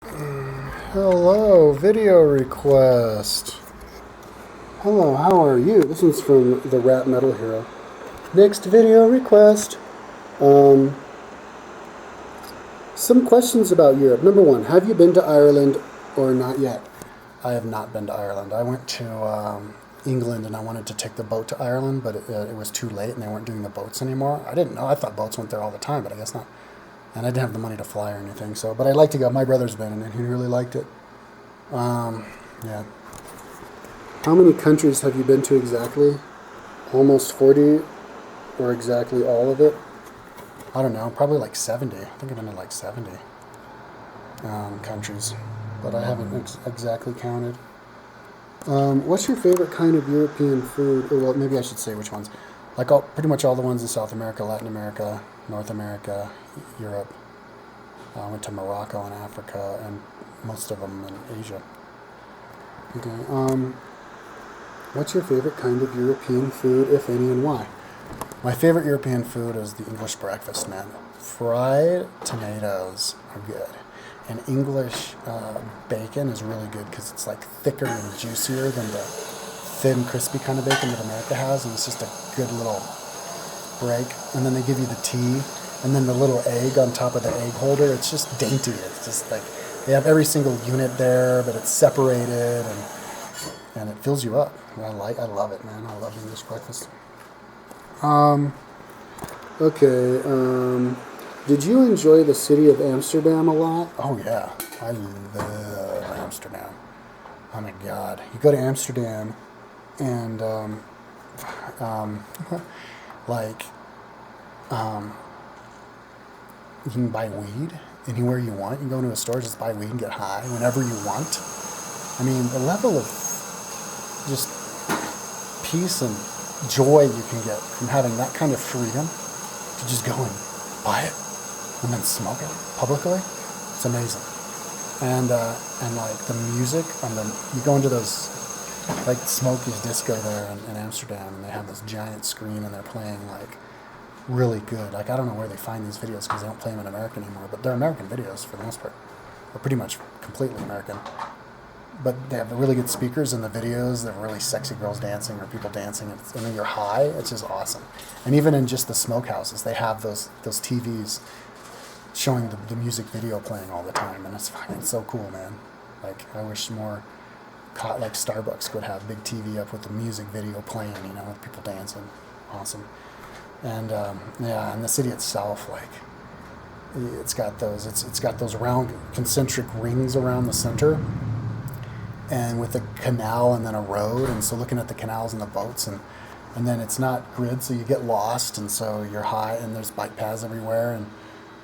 Hello, video request. Hello, how are you? This one's from the Rap Metal Hero. Next video request. Um, some questions about Europe. Number one, have you been to Ireland or not yet? I have not been to Ireland. I went to England and I wanted to take the boat to Ireland, but it was too late and they weren't doing the boats anymore. I didn't know. I thought boats went there all the time, but I guess not. And I didn't have the money to fly or anything. So, but I'd like to go. My brother's been and he really liked it. Yeah. How many countries have you been to exactly? Almost 40 or exactly all of it? I don't know, probably like 70. I think I've been to like 70 countries, but I haven't exactly counted. What's your favorite kind of European food? Or, well, maybe I should say which ones. Like pretty much all the ones in South America, Latin America, North America, Europe. I went to Morocco and Africa, and most of them in Asia. Okay. What's your favorite kind of European food, if any, and why? My favorite European food is the English breakfast, man. Fried tomatoes are good. And English bacon is really good because it's like thicker and juicier than the thin, crispy kind of bacon that America has. And it's just a good little break. And then they give you the tea and then the little egg on top of the egg holder. It's just dainty. It's just like they have every single unit there, but it's separated and it fills you up. I love it, man. I love English breakfast. Okay. Did you enjoy the city of Amsterdam a lot? Oh yeah, I love Amsterdam. Oh my God, you go to Amsterdam, and um, like you can buy weed anywhere you want. You can go into a store, just buy weed and get high whenever you want. I mean, the level of just peace and joy you can get from having that kind of freedom to just go and buy it and then smoke it publicly. It's amazing. And like the music on the you go into those like Smokey's Disco there in Amsterdam and they have this giant screen and they're playing like really good. Like I don't know where they find these videos because they don't play them in America anymore, but they're American videos for the most part. They're pretty much completely American. But they have the really good speakers in the videos. They're really sexy girls dancing or people dancing. And then you're high. It's just awesome. And even in just the smokehouses, they have those TVs showing the music video playing all the time. And it's fucking so cool, man. Like, I wish more, like Starbucks could have big TV up with the music video playing, you know, with people dancing. Awesome. And, yeah, and the city itself, like, it's got those round concentric rings around the center and with a canal and then a road, and so looking at the canals and the boats, and then it's not grid, so you get lost, and so you're high, and there's bike paths everywhere, and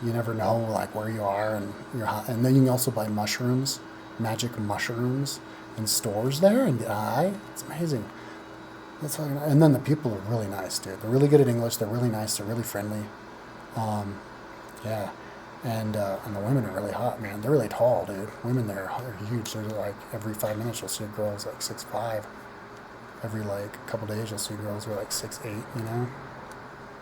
you never know like where you are, and you're high, and then you can also buy mushrooms, magic mushrooms, in stores there, and get high. It's amazing. That's fucking, and then the people are really nice, dude. They're really good at English. They're really nice. They're really friendly. Yeah. And the women are really hot, man. They're really tall, dude. Women there are huge. They're like every 5 minutes you'll see girls like 6'5". Every like couple days you'll see girls who are like 6'8", you know.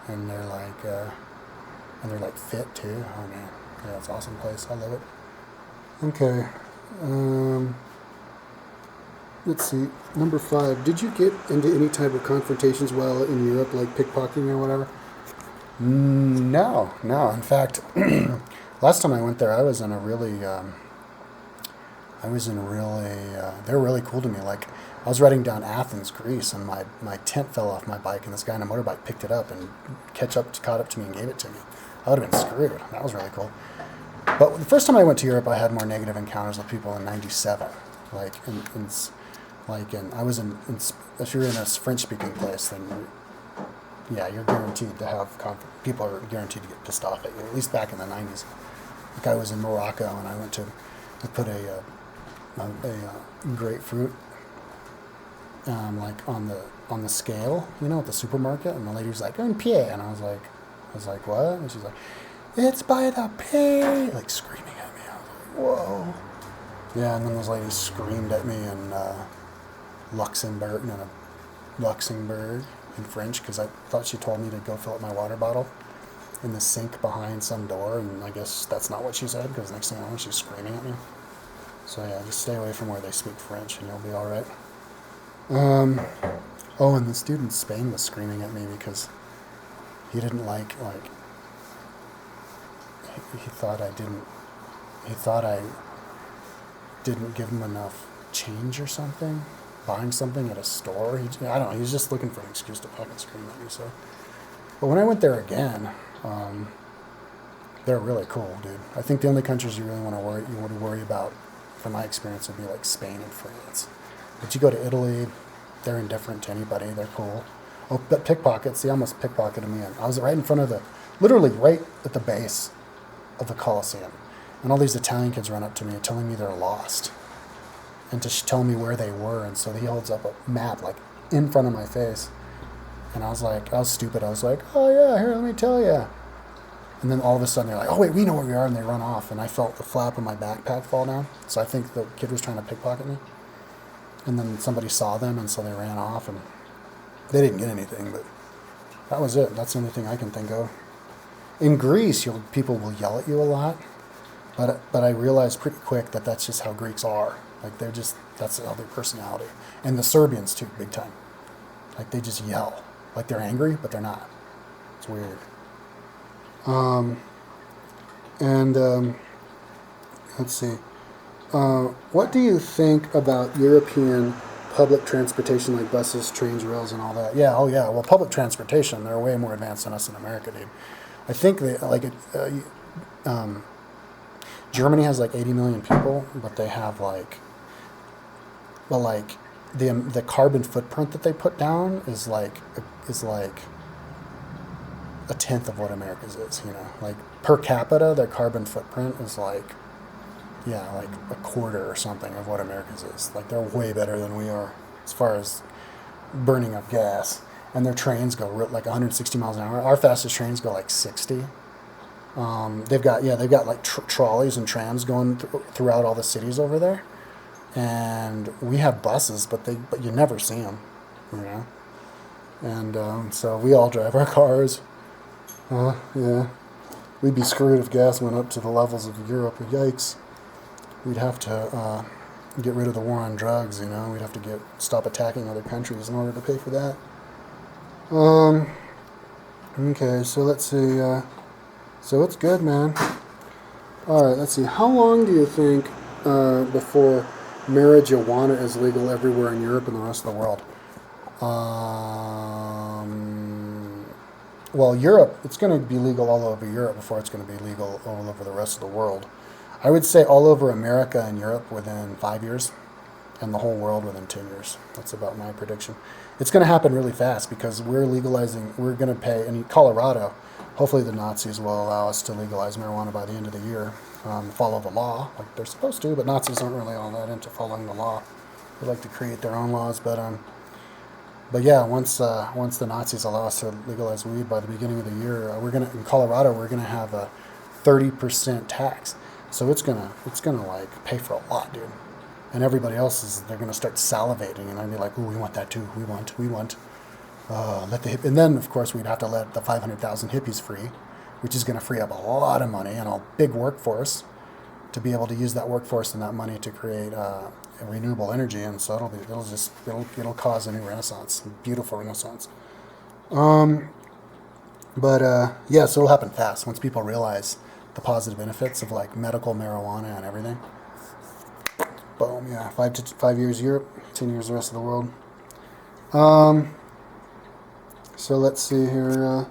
And they're like fit too. Oh man, yeah, it's an awesome place. I love it. Okay, let's see. Number 5. Did you get into any type of confrontations while in Europe, like pickpocketing or whatever? No, no. In fact, last time I went there, I was in a really, they were really cool to me. Like, I was riding down Athens, Greece, and my tent fell off my bike, and this guy on a motorbike picked it up and caught up to me and gave it to me. I would have been screwed. That was really cool. But the first time I went to Europe, I had more negative encounters with people in '97. Like, I was if you're in a French-speaking place, then yeah, you're guaranteed to have people are guaranteed to get pissed off at you. At least back in the '90s. Like I was in Morocco and I put a grapefruit like on the scale, you know, at the supermarket, and the lady was like, "Un pied," and I was like, "What?" And she's like, "It's by the pay," like screaming at me. I was like, "Whoa!" Yeah, and then those ladies screamed at me in Luxembourg in French because I thought she told me to go fill up my water bottle in the sink behind some door, and I guess that's not what she said because next thing I know, she's screaming at me. So yeah, just stay away from where they speak French, and you'll be all right. Um, oh, and this dude in Spain was screaming at me because he didn't like he thought I didn't he thought I didn't give him enough change or something, buying something at a store. I don't know. He's just looking for an excuse to fucking scream at me. So, but when I went there again, they're really cool, dude. I think the only countries you really want to worry about, from my experience, would be like Spain and France. But you go to Italy, they're indifferent to anybody. They're cool. Oh, but pickpockets. They almost pickpocketed me. I was right in front of literally right at the base of the Colosseum. And all these Italian kids run up to me telling me they're lost and to tell me where they were. And so he holds up a map like in front of my face. And I was stupid. I was like, oh yeah, here, let me tell you. And then all of a sudden they're like, oh wait, we know where we are. And they run off. And I felt the flap of my backpack fall down. So I think the kid was trying to pickpocket me. And then somebody saw them, and so they ran off. And they didn't get anything, but that was it. That's the only thing I can think of. In Greece, people will yell at you a lot. But I realized pretty quick that that's just how Greeks are. Like that's how their personality. And the Serbians too, big time. Like they just yell. Like they're angry, but they're not. It's weird. Let's see. What do you think about European public transportation, like buses, trains, rails, and all that? Yeah, oh yeah. Well, public transportation, they're way more advanced than us in America, dude. I think they like it. Germany has like 80 million people, but they have the carbon footprint that they put down is like a tenth of what America's is. You know, like per capita, their carbon footprint is like a quarter or something of what America's is. Like they're way better than we are as far as burning up gas. And their trains go like 160 miles an hour. Our fastest trains go like 60. They've got like trolleys and trams going throughout all the cities over there, and we have buses, but you never see them, you know. And so we all drive our cars. Yeah, we'd be screwed if gas went up to the levels of Europe. Yikes! We'd have to get rid of the war on drugs. You know, we'd have to stop attacking other countries in order to pay for that. Okay, so let's see. So it's good, man. All right, let's see. How long do you think before marijuana is legal everywhere in Europe and the rest of the world? Well, Europe, it's going to be legal all over Europe before it's going to be legal all over the rest of the world. I would say all over America and Europe within 5 years, and the whole world within 10 years. That's about my prediction. It's going to happen really fast because we're going to pay, in Colorado, hopefully the Nazis will allow us to legalize marijuana by the end of the year, follow the law like they're supposed to, but Nazis aren't really all that into following the law. They like to create their own laws, but yeah, once the Nazis allow us to legalize weed by the beginning of the year, in Colorado we're gonna have a 30% tax, so it's gonna like pay for a lot, dude. And everybody else they're gonna start salivating, and I'd be like, ooh, we want that too. We want. And then, of course, we'd have to let the 500,000 hippies free, which is going to free up a lot of money and a big workforce to be able to use that workforce and that money to create renewable energy. And so it'll cause a new renaissance, a beautiful renaissance. Yeah, so it'll happen fast once people realize the positive benefits of like medical marijuana and everything. Boom, yeah, 5 years Europe, 10 years the rest of the world. So let's see here.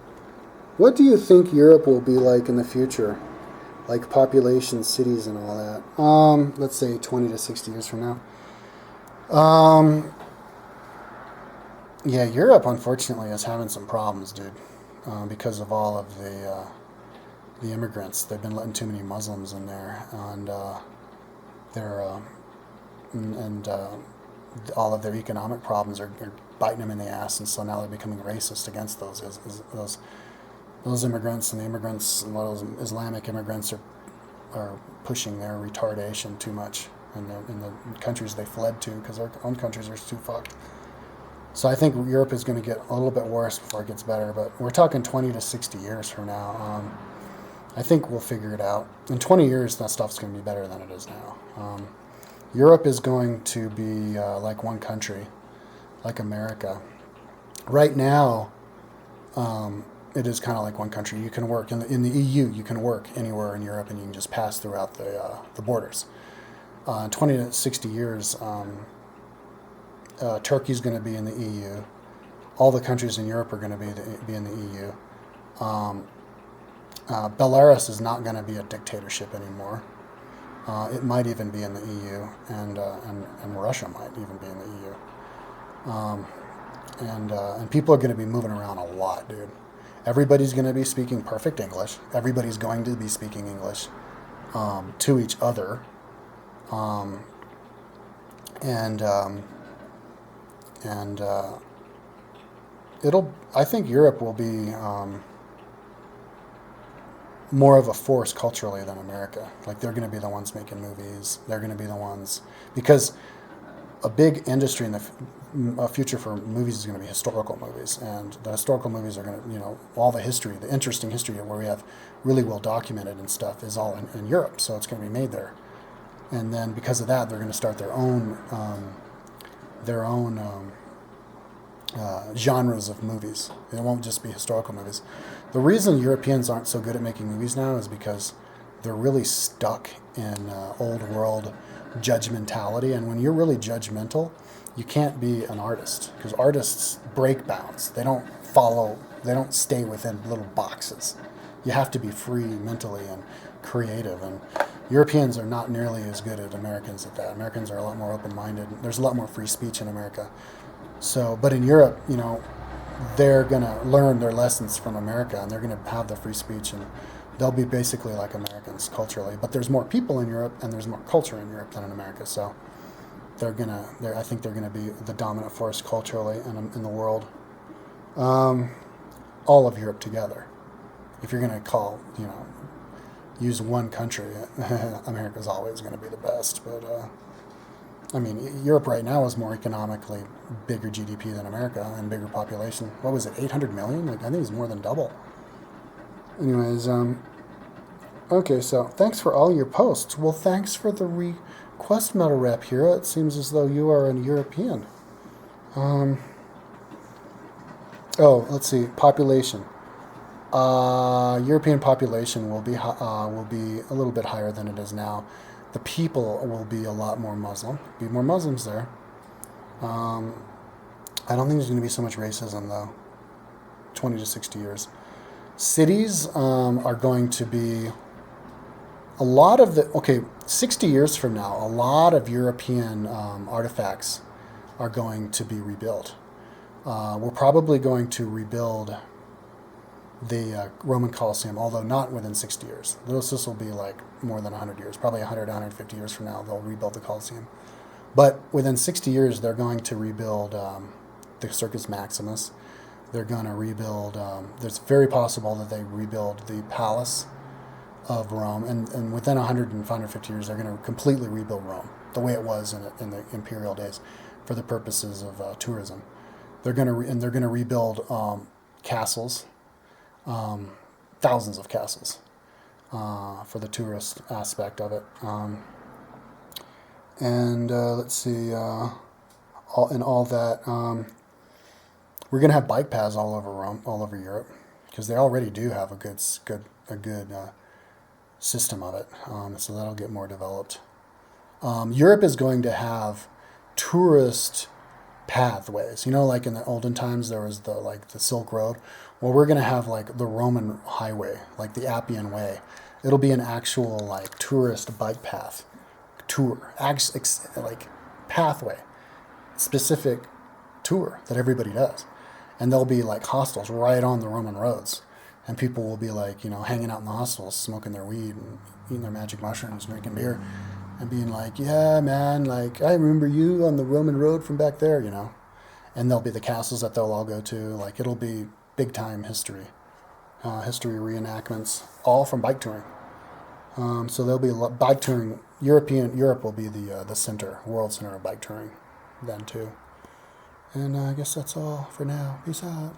What do you think Europe will be like in the future? Like population, cities, and all that. Let's say 20 to 60 years from now. Yeah, Europe, unfortunately, is having some problems, dude. Because of all of the immigrants. They've been letting too many Muslims in there. And all of their economic problems are biting them in the ass, and so now they're becoming racist against those immigrants, and the immigrants, and a lot of those Islamic immigrants are pushing their retardation too much in the countries they fled to, because their own countries are too fucked. So I think Europe is going to get a little bit worse before it gets better, but we're talking 20 to 60 years from now. I think we'll figure it out. In 20 years, that stuff's going to be better than it is now. Europe is going to be like one country, like America. Right now, it is kind of like one country. You can work in the EU. You can work anywhere in Europe, and you can just pass throughout the borders. In 20 to 60 years, Turkey's going to be in the EU. All the countries in Europe are going to be in the EU. Belarus is not going to be a dictatorship anymore. It might even be in the EU, and Russia might even be in the EU. And people are going to be moving around a lot, dude. Everybody's going to be speaking perfect English. Everybody's going to be speaking English to each other. And I think Europe will be more of a force culturally than America. Like, they're going to be the ones making movies. They're going to be the ones, because a big industry in the future for movies is going to be historical movies, and the historical movies are going to, all the history, the interesting history where we have really well documented and stuff is all in Europe, so it's going to be made there. And then because of that, they're going to start their own genres of movies. It won't just be historical movies. The reason Europeans aren't so good at making movies now is because they're really stuck in old world judgmentality. And when you're really judgmental, you can't be an artist, because artists break bounds. They don't stay within little boxes. You have to be free mentally and creative. And Europeans are not nearly as good as Americans at that. Americans are a lot more open-minded. There's a lot more free speech in America. So, but in Europe, they're going to learn their lessons from America, and they're going to have the free speech, and they'll be basically like Americans culturally. But there's more people in Europe, and there's more culture in Europe than in America. So I think they're going to be the dominant force culturally in the world. All of Europe together. If you're going to use one country, America's always going to be the best. But Europe right now is more economically bigger GDP than America and bigger population. What was it, 800 million? I think it's more than double. Anyways, okay, so thanks for all your posts. Well, thanks for the request medal rep here. It seems as though you are a European. Let's see, population. European population will be a little bit higher than it is now. The people will be a lot more Muslim. Be more Muslims there. I don't think there's going to be so much racism though. 20 to 60 years. Cities are going to be 60 years from now, a lot of European artifacts are going to be rebuilt. We're probably going to rebuild the Roman Colosseum, although not within 60 years. This will be like more than 100 years, probably 100, 150 years from now, they'll rebuild the Colosseum. But within 60 years, they're going to rebuild the Circus Maximus. They're going to rebuild, it's very possible that they rebuild the Palace of Rome, and within 100 and 150 years, they're going to completely rebuild Rome, the way it was in the imperial days, for the purposes of tourism. They're going to rebuild castles, thousands of castles, for the tourist aspect of it. Let's see, all that. We're going to have bike paths all over Rome, all over Europe, because they already do have a good system of it. So that'll get more developed. Europe is going to have tourist pathways. Like in the olden times, there was the Silk Road. Well, we're going to have like the Roman highway, like the Appian Way. It'll be an actual like tourist bike path, like pathway, specific tour that everybody does. And there'll be like hostels right on the Roman roads. And people will be like, hanging out in the hostels, smoking their weed and eating their magic mushrooms, drinking beer, and being like, yeah, man, like, I remember you on the Roman road from back there, And there'll be the castles that they'll all go to. Like, it'll be big time history reenactments, all from bike touring. So there'll be bike touring. Europe will be the world center of bike touring then too. And I guess that's all for now. Peace out.